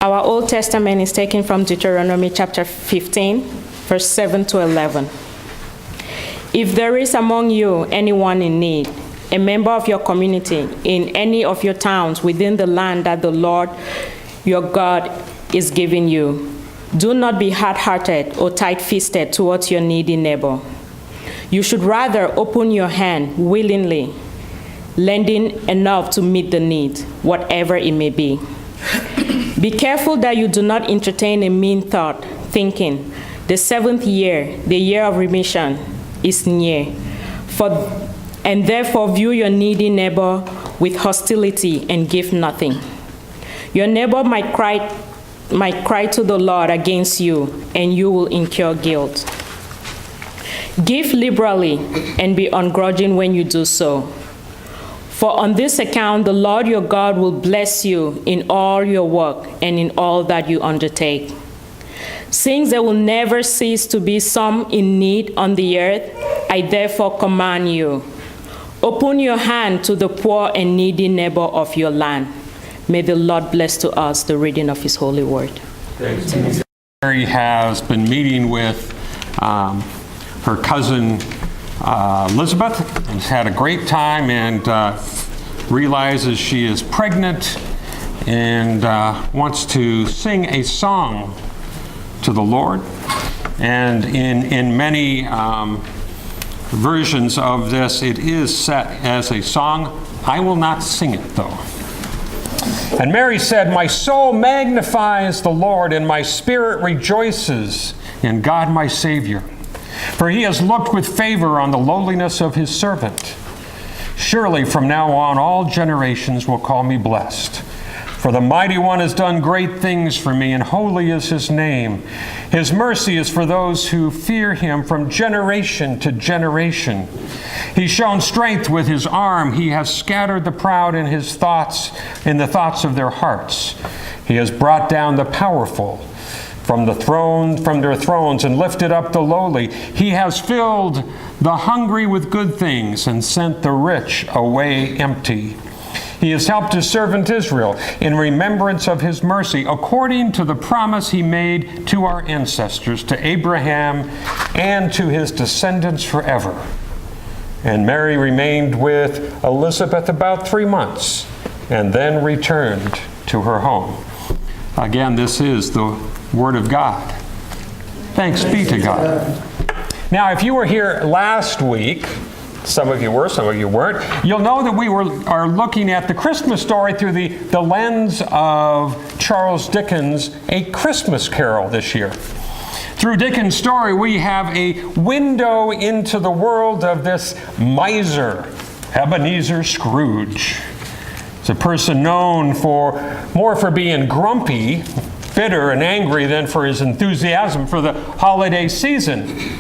Our Old Testament is taken from Deuteronomy chapter 15, verse 7 to 11. If there is among you anyone in need, a member of your community in any of your towns within the land that the Lord your God is giving you, do not be hard-hearted or tight-fisted towards your needy neighbor. You should rather open your hand willingly, lending enough to meet the need, whatever it may be. Be careful that you do not entertain a mean thought, thinking, the seventh year, the year of remission, is near. And therefore view your needy neighbor with hostility and give nothing. Your neighbor might cry to the Lord against you, and you will incur guilt. Give liberally and be ungrudging when you do so. For on this account the Lord your God will bless you in all your work and in all that you undertake. Since there will never cease to be some in need on the earth, I therefore command you, open your hand to the poor and needy neighbor of your land. May the Lord bless to us the reading of his holy word. Thanks. Mary has been meeting with her cousin Elizabeth, and has had a great time, and realizes she is pregnant and wants to sing a song to the Lord. And in many versions of this, it is set as a song. I will not sing it, though. And Mary said, "My soul magnifies the Lord, and my spirit rejoices in God my Savior. For he has looked with favor on the lowliness of his servant. Surely from now on all generations will call me blessed. For the Mighty One has done great things for me, and holy is his name. His mercy is for those who fear him from generation to generation. He's shown strength with his arm. He has scattered the proud in the thoughts of their hearts. He has brought down the powerful from their thrones and lifted up the lowly. He has filled the hungry with good things and sent the rich away empty. He has helped his servant Israel in remembrance of his mercy, according to the promise he made to our ancestors, to Abraham and to his descendants forever." And Mary remained with Elizabeth about 3 months and then returned to her home. Again, this is the Word of God. Thanks be to God. Now, if you were here last week, some of you were, some of you weren't, you'll know that we are looking at the Christmas story through the lens of Charles Dickens' A Christmas Carol this year. Through Dickens' story, we have a window into the world of this miser, Ebenezer Scrooge. It's a person known more for being grumpy, bitter, and angry than for his enthusiasm for the holiday season.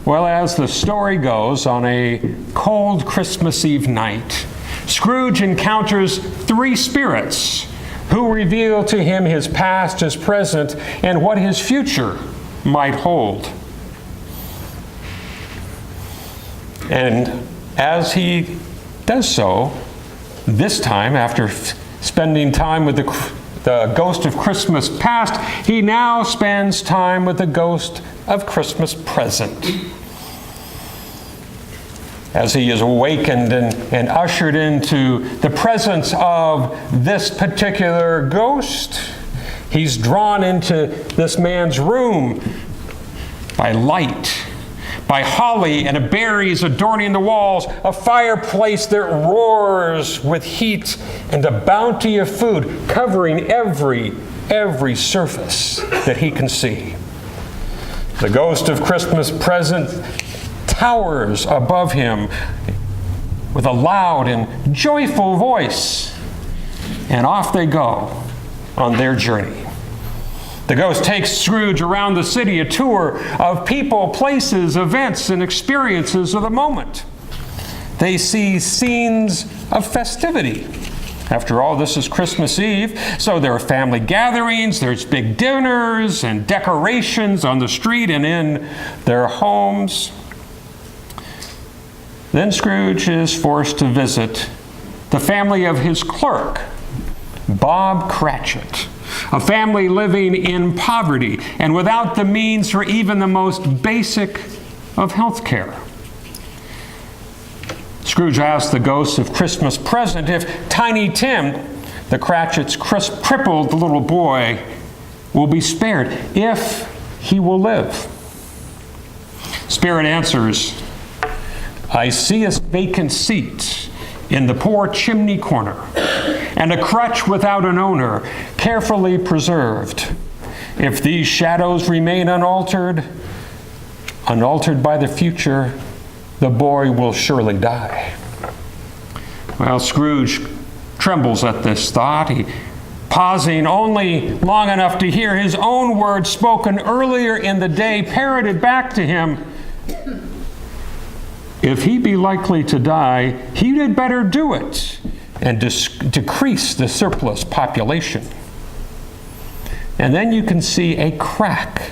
Well, as the story goes, on a cold Christmas Eve night, Scrooge encounters 3 spirits who reveal to him his past, his present, and what his future might hold. And as he does so, this time, after spending time with the ghost of Christmas past, he now spends time with the ghost of Christmas present. As he is awakened and ushered into the presence of this particular ghost, he's drawn into this man's room by light, by holly and berries adorning the walls, a fireplace that roars with heat, and a bounty of food covering every surface that he can see. The ghost of Christmas present towers above him with a loud and joyful voice, and off they go on their journey. The ghost takes Scrooge around the city, a tour of people, places, events, and experiences of the moment. They see scenes of festivity. After all, this is Christmas Eve, so there are family gatherings, there's big dinners and decorations on the street and in their homes. Then Scrooge is forced to visit the family of his clerk, Bob Cratchit, a family living in poverty and without the means for even the most basic of health care. Scrooge asked the ghost of Christmas present if Tiny Tim, the Cratchit's crippled little boy, will be spared, if he will live. Spirit answers, I see a vacant seat in the poor chimney corner, and a crutch without an owner, carefully preserved. If these shadows remain unaltered by the future, the boy will surely die. Well, Scrooge trembles at this thought. He, pausing only long enough to hear his own words spoken earlier in the day, parroted back to him. If he be likely to die, he had better do it and decrease the surplus population. And then you can see a crack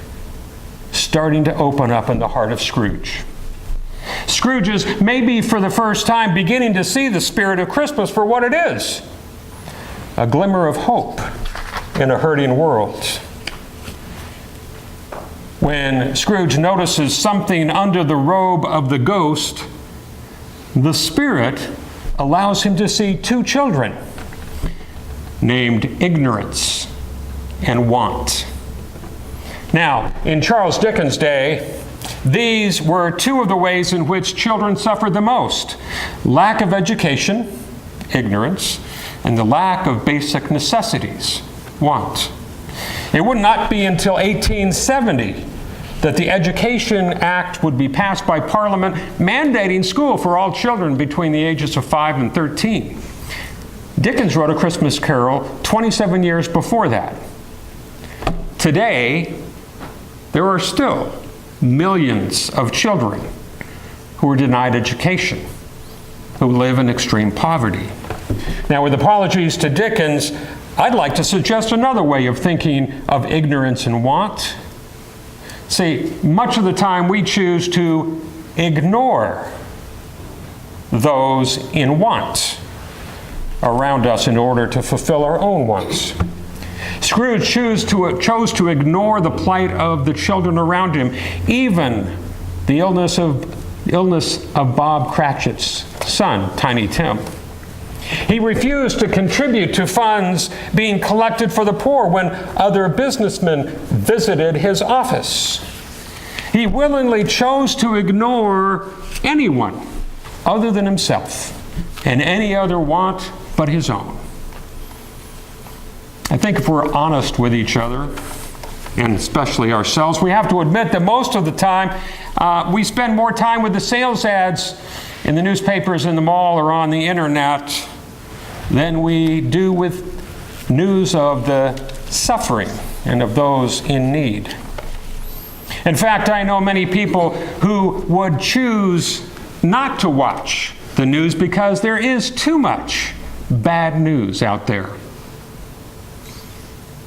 starting to open up in the heart of Scrooge. Scrooge is maybe for the first time beginning to see the spirit of Christmas for what it is, a glimmer of hope in a hurting world. When Scrooge notices something under the robe of the ghost, the Spirit allows him to see two children named Ignorance and Want. Now, in Charles Dickens' day, these were two of the ways in which children suffered the most: lack of education, ignorance, and the lack of basic necessities, want. It would not be until 1870 that the Education Act would be passed by Parliament, mandating school for all children between the ages of 5 and 13. Dickens wrote A Christmas Carol 27 years before that. Today, there are still millions of children who are denied education, who live in extreme poverty. Now, with apologies to Dickens, I'd like to suggest another way of thinking of ignorance and want. See, much of the time we choose to ignore those in want around us in order to fulfill our own wants. Scrooge chose to ignore the plight of the children around him, even the illness of Bob Cratchit's son, Tiny Tim. He refused to contribute to funds being collected for the poor when other businessmen visited his office. He willingly chose to ignore anyone other than himself and any other want but his own. I think if we're honest with each other, and especially ourselves, we have to admit that most of the time we spend more time with the sales ads in the newspapers, in the mall, or on the internet than we do with news of the suffering and of those in need. In fact, I know many people who would choose not to watch the news because there is too much bad news out there.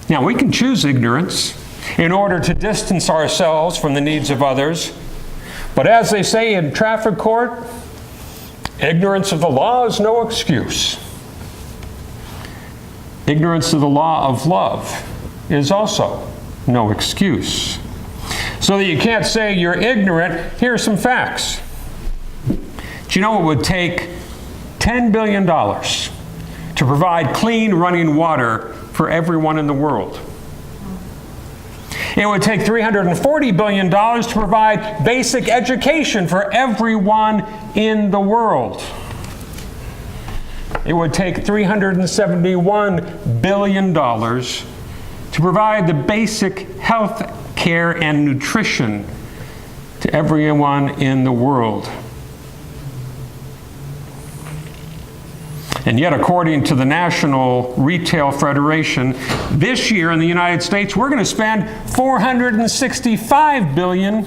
Now, we can choose ignorance in order to distance ourselves from the needs of others, but as they say in traffic court, ignorance of the law is no excuse. Ignorance of the law of love is also no excuse. So that you can't say you're ignorant, here are some facts. Do you know it would take $10 billion to provide clean running water for everyone in the world? It would take $340 billion to provide basic education for everyone in the world. It would take $371 billion to provide the basic health care and nutrition to everyone in the world. And yet, according to the National Retail Federation, this year in the United States, we're going to spend $465 billion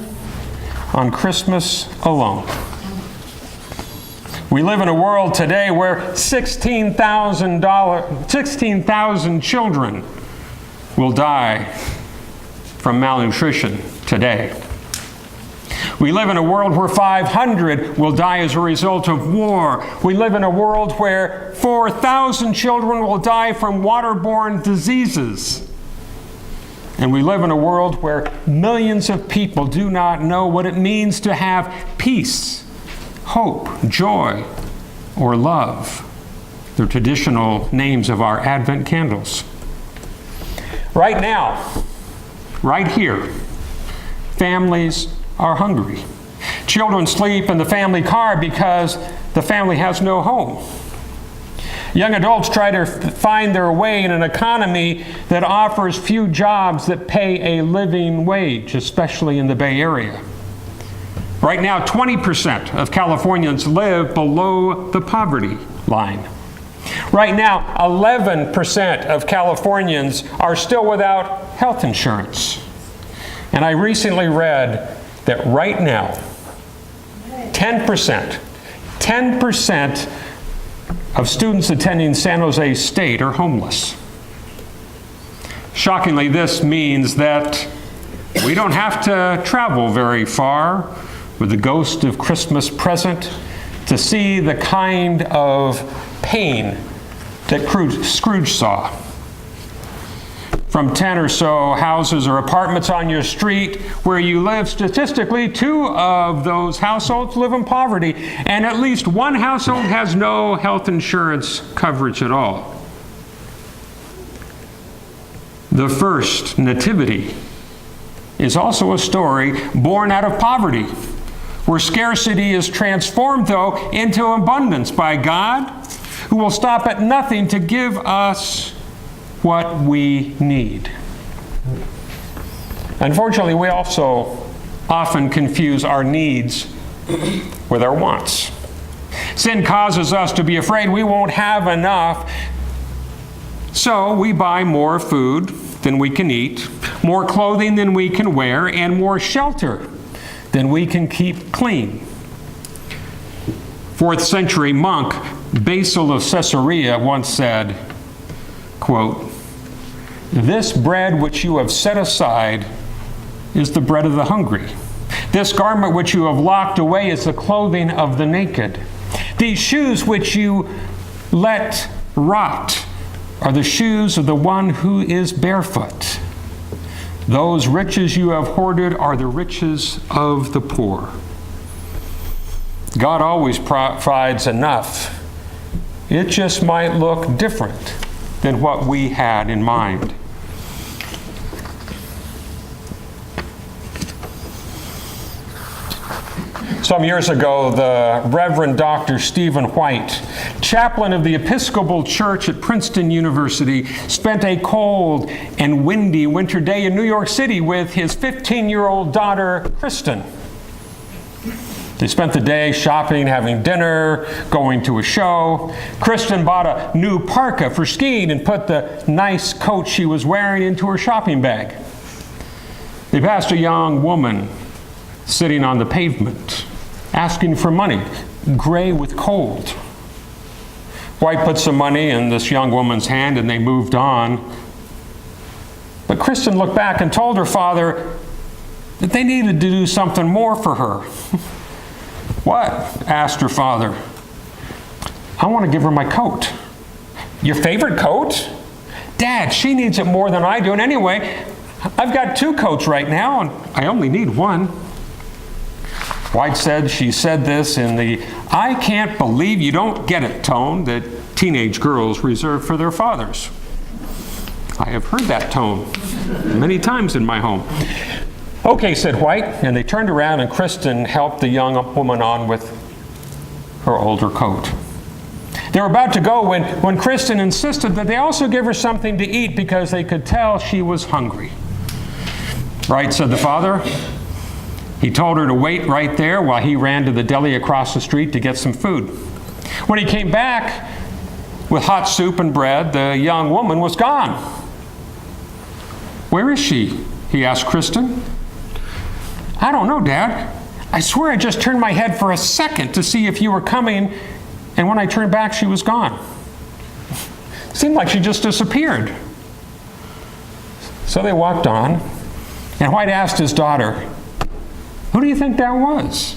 on Christmas alone. We live in a world today where 16,000 children will die from malnutrition today. We live in a world where 500 will die as a result of war. We live in a world where 4,000 children will die from waterborne diseases And we live in a world where millions of people do not know what it means to have peace, hope, joy, or love. The traditional names of our Advent candles. Right now, right here, families are hungry. Children sleep in the family car because the family has no home. Young adults try to find their way in an economy that offers few jobs that pay a living wage, especially in the Bay Area. Right now, 20% of Californians live below the poverty line. Right now, 11% of Californians are still without health insurance. And I recently read that right now, 10% of students attending San Jose State are homeless. Shockingly, this means that we don't have to travel very far with the ghost of Christmas present to see the kind of pain that Scrooge saw. From 10 or so houses or apartments on your street where you live, statistically, 2 of those households live in poverty, and at least 1 household has no health insurance coverage at all. The first nativity is also a story born out of poverty, where scarcity is transformed, though, into abundance by God, who will stop at nothing to give us what we need. Unfortunately, we also often confuse our needs with our wants. Sin causes us to be afraid we won't have enough, so we buy more food than we can eat, more clothing than we can wear, and more shelter than we can keep clean. 4th century monk Basil of Caesarea once said, quote, "This bread which you have set aside is the bread of the hungry. This garment which you have locked away is the clothing of the naked. These shoes which you let rot are the shoes of the one who is barefoot. Those riches you have hoarded are the riches of the poor." God always provides enough. It just might look different than what we had in mind. Some years ago, the Reverend Dr. Stephen White, chaplain of the Episcopal Church at Princeton University, spent a cold and windy winter day in New York City with his 15-year-old daughter, Kristen. They spent the day shopping, having dinner, going to a show. Kristen bought a new parka for skiing and put the nice coat she was wearing into her shopping bag. They passed a young woman sitting on the pavement, asking for money, gray with cold. White put some money in this young woman's hand and they moved on. But Kristen looked back and told her father that they needed to do something more for her. "What?" asked her father. "I want to give her my coat." "Your favorite coat?" "Dad, she needs it more than I do. And anyway, I've got 2 coats right now and I only need 1. White said she said this in the "I can't believe you don't get it" tone that teenage girls reserve for their fathers. I have heard that tone many times in my home. "Okay," said White, and they turned around and Kristen helped the young woman on with her older coat. They were about to go when Kristen insisted that they also give her something to eat because they could tell she was hungry. "Right," said the father. He told her to wait right there while he ran to the deli across the street to get some food. When he came back with hot soup and bread, the young woman was gone. "Where is she?" he asked Kristen. "I don't know, Dad. I swear I just turned my head for a second to see if you were coming, and when I turned back, she was gone. Seemed like she just disappeared." So they walked on, and White asked his daughter, "Who do you think that was?"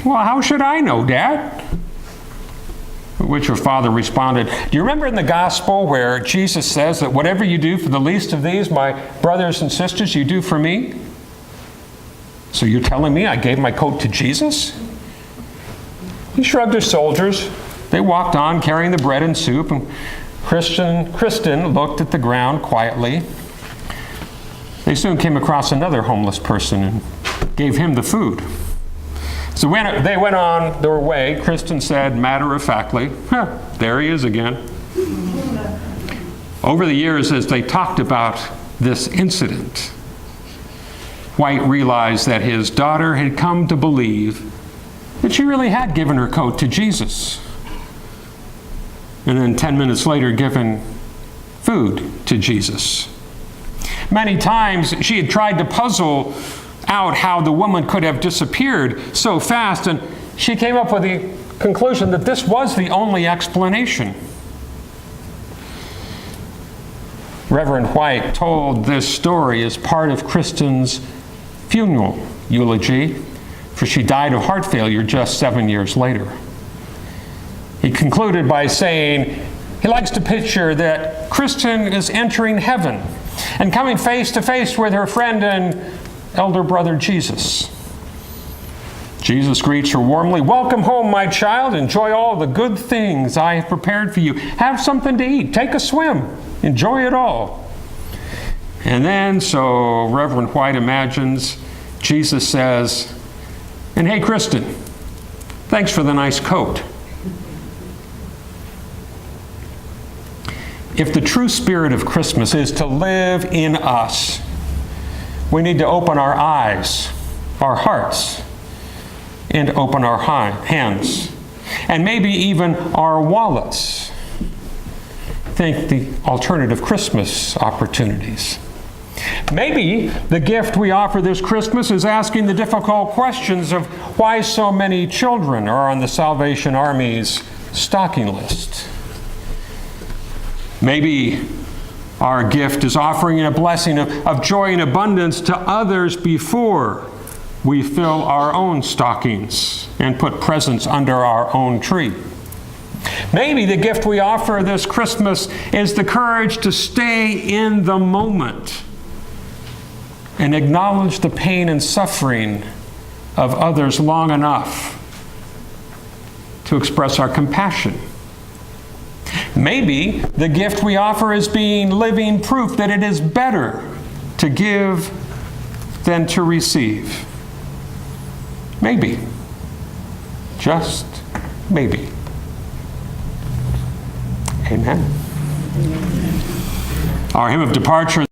"Well, how should I know, Dad?" Which her father responded, do you remember in the gospel where Jesus says that whatever you do for the least of these, my brothers and sisters, you do for me? So you're telling me I gave my coat to Jesus? He shrugged his shoulders. They walked on carrying the bread and soup, and Kristen looked at the ground quietly. They soon came across another homeless person and gave him the food. So when they went on their way, Kristen said matter-of-factly, there he is again. Over the years, as they talked about this incident, White realized that his daughter had come to believe that she really had given her coat to Jesus. And then 10 minutes later, given food to Jesus. Many times she had tried to puzzle out how the woman could have disappeared so fast, and she came up with the conclusion that this was the only explanation. Reverend White told this story as part of Kristen's funeral eulogy, for she died of heart failure just 7 years later. He concluded by saying he likes to picture that Kristen is entering heaven and coming face to face with her friend and elder brother Jesus. Jesus greets her warmly, welcome home, my child. Enjoy all the good things I have prepared for you. Have something to eat. Take a swim. Enjoy it all. And then, so Reverend White imagines, Jesus says, and hey, Kristen, thanks for the nice coat. If the true spirit of Christmas is to live in us, we need to open our eyes, our hearts, and open our hands, and maybe even our wallets. Think the alternative Christmas opportunities. Maybe the gift we offer this Christmas is asking the difficult questions of why so many children are on the Salvation Army's stocking list. Maybe our gift is offering a blessing of joy and abundance to others before we fill our own stockings and put presents under our own tree. Maybe the gift we offer this Christmas is the courage to stay in the moment and acknowledge the pain and suffering of others long enough to express our compassion. Maybe the gift we offer is being living proof that it is better to give than to receive. Maybe. Just maybe. Amen. Our hymn of departure